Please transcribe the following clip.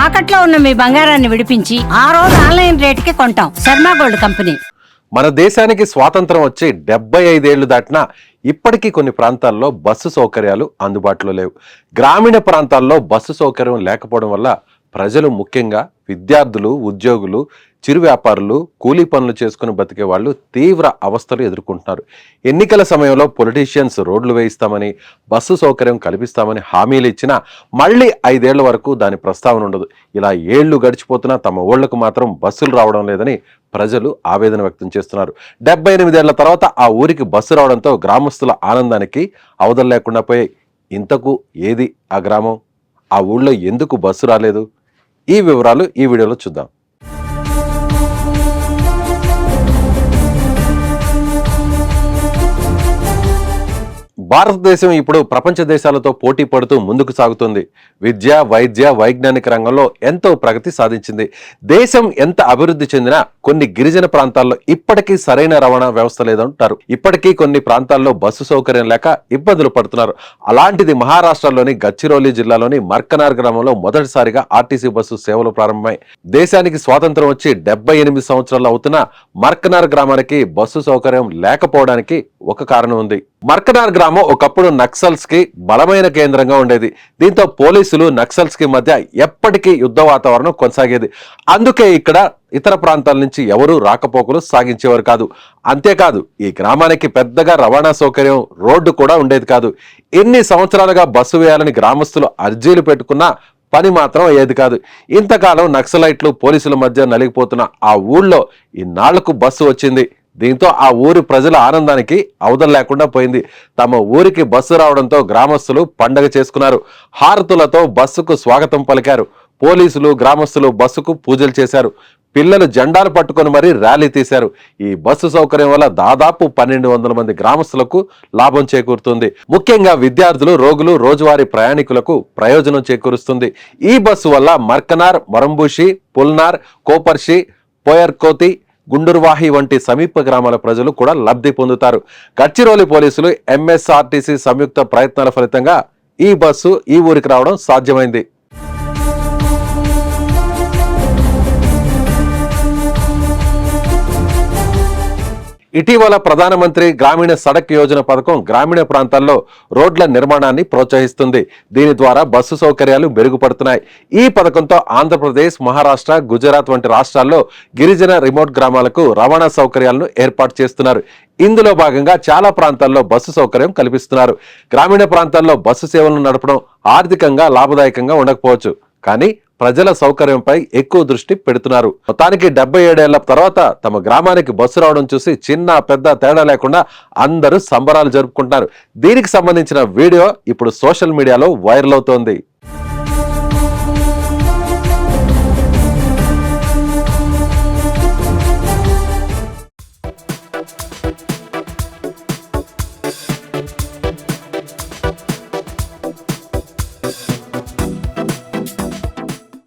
తాకట్లో ఉన్న మీ బంగారాన్ని విడిపించి ఆ రోజు ఆన్లైన్ రేటుకి కొంటాం. Sharma gold company. మన దేశానికి స్వాతంత్రం వచ్చి 75 ఏళ్లు దాటినా ఇప్పటికీ కొన్ని ప్రాంతాల్లో బస్సు సౌకర్యాలు అందుబాటులో లేవు. గ్రామీణ ప్రాంతాల్లో బస్సు సౌకర్యం లేకపోవడం వల్ల ప్రజలు, ముఖ్యంగా విద్యార్థులు, ఉద్యోగులు, చిరు వ్యాపారులు, కూలీ పనులు చేసుకుని బతికే వాళ్ళు తీవ్ర అవస్థలు ఎదుర్కొంటున్నారు. ఎన్నికల సమయంలో పొలిటీషియన్స్ రోడ్లు వేయిస్తామని, బస్సు సౌకర్యం కల్పిస్తామని హామీలు ఇచ్చినా మళ్ళీ 5 ఏళ్ల వరకు దాని ప్రస్తావన ఉండదు. ఇలా ఏళ్లు గడిచిపోతున్నా తమ ఊళ్లకు మాత్రం బస్సులు రావడం లేదని ప్రజలు ఆవేదన వ్యక్తం చేస్తున్నారు. 78 ఏళ్ల తర్వాత ఆ ఊరికి బస్సు రావడంతో గ్రామస్తుల ఆనందానికి అవధులు లేకుండా పోయాయి. ఇంతకు ఏది ఆ గ్రామం? ఆ ఊళ్ళో ఎందుకు బస్సు రాలేదు? ఈ వివరాలు ఈ వీడియోలో చూద్దాం. భారతదేశం ఇప్పుడు ప్రపంచ దేశాలతో పోటీ పడుతూ ముందుకు సాగుతుంది. విద్య, వైద్య, వైజ్ఞానిక రంగంలో ఎంతో ప్రగతి సాధించింది. దేశం ఎంత అభివృద్ధి చెందినా కొన్ని గిరిజన ప్రాంతాల్లో ఇప్పటికీ సరైన రవాణా వ్యవస్థ లేదంటారు. ఇప్పటికీ కొన్ని ప్రాంతాల్లో బస్సు సౌకర్యం లేక ఇబ్బందులు పడుతున్నారు. అలాంటిది మహారాష్ట్రలోని గచ్చిరోలి జిల్లాలోని మర్కనార్ గ్రామంలో మొదటిసారిగా ఆర్టీసీ బస్సు సేవలు ప్రారంభమై దేశానికి స్వాతంత్రం వచ్చి 78 సంవత్సరాలు అవుతున్నా మర్కనార్ గ్రామానికి బస్సు సౌకర్యం లేకపోవడానికి ఒక కారణం ఉంది. మర్కనార్ గ్రామం ఒకప్పుడు నక్సల్స్ కి బలమైన కేంద్రంగా ఉండేది. దీంతో పోలీసులు, నక్సల్స్ కి మధ్య ఎప్పటికీ యుద్ధ వాతావరణం కొనసాగేది. అందుకే ఇక్కడ ఇతర ప్రాంతాల నుంచి ఎవరూ రాకపోకలు సాగించేవారు కాదు. అంతేకాదు, ఈ గ్రామానికి పెద్దగా రవాణా సౌకర్యం, రోడ్డు కూడా ఉండేది కాదు. ఎన్ని సంవత్సరాలుగా బస్సు వేయాలని గ్రామస్తులు అర్జీలు పెట్టుకున్నా పని మాత్రం అయ్యేది కాదు. ఇంతకాలం నక్సలైట్లు, పోలీసుల మధ్య నలిగిపోతున్న ఆ ఊళ్ళో ఇన్నాళ్లకు బస్సు వచ్చింది. దీంతో ఆ ఊరి ప్రజల ఆనందానికి అవధులు లేకుండా పోయింది. తమ ఊరికి బస్సు రావడంతో గ్రామస్తులు పండగ చేసుకున్నారు. హారతులతో బస్సుకు స్వాగతం పలికారు. పోలీసులు, గ్రామస్తులు బస్సుకు పూజలు చేశారు. పిల్లలు జెండాలు పట్టుకొని మరీ ర్యాలీ తీశారు. ఈ బస్సు సౌకర్యం వల్ల దాదాపు 1200 మంది గ్రామస్తులకు లాభం చేకూరుతుంది. ముఖ్యంగా విద్యార్థులు, రోగులు, రోజువారీ ప్రయాణికులకు ప్రయోజనం చేకూరుస్తుంది. ఈ బస్సు వల్ల మర్కనార్, మరంబూషి, పుల్నార్, కోపర్షి, పోయర్కోతి, గుండూర్వాహి వంటి సమీప గ్రామాల ప్రజలు కూడా లబ్ధి పొందుతారు. గడ్చిరోలి పోలీసులు, ఎంఎస్ఆర్టీసీ సంయుక్త ప్రయత్నాల ఫలితంగా ఈ బస్సు ఈ ఊరికి రావడం సాధ్యమైంది. ఇటీవల ప్రధానమంత్రి గ్రామీణ సడక్ యోజన పథకం గ్రామీణ ప్రాంతాల్లో రోడ్ల నిర్మాణాన్ని ప్రోత్సహిస్తుంది. దీని ద్వారా బస్సు సౌకర్యాలు మెరుగుపడుతున్నాయి. ఈ పథకంతో ఆంధ్రప్రదేశ్, మహారాష్ట్ర, గుజరాత్ వంటి రాష్ట్రాల్లో గిరిజన రిమోట్ గ్రామాలకు రవాణా సౌకర్యాలను ఏర్పాటు చేస్తున్నారు. ఇందులో భాగంగా చాలా ప్రాంతాల్లో బస్సు సౌకర్యం కల్పిస్తున్నారు. గ్రామీణ ప్రాంతాల్లో బస్సు సేవలను నడపడం ఆర్థికంగా లాభదాయకంగా ఉండకపోవచ్చు, కానీ ప్రజల సౌకర్యంపై ఎక్కువ దృష్టి పెడుతున్నారు. మొత్తానికి 77 ఏళ్ల తర్వాత తమ గ్రామానికి బస్సు రావడం చూసి చిన్న పెద్ద తేడా లేకుండా అందరూ సంబరాలు జరుపుకుంటున్నారు. దీనికి సంబంధించిన వీడియో ఇప్పుడు సోషల్ మీడియాలో వైరల్ అవుతోంది.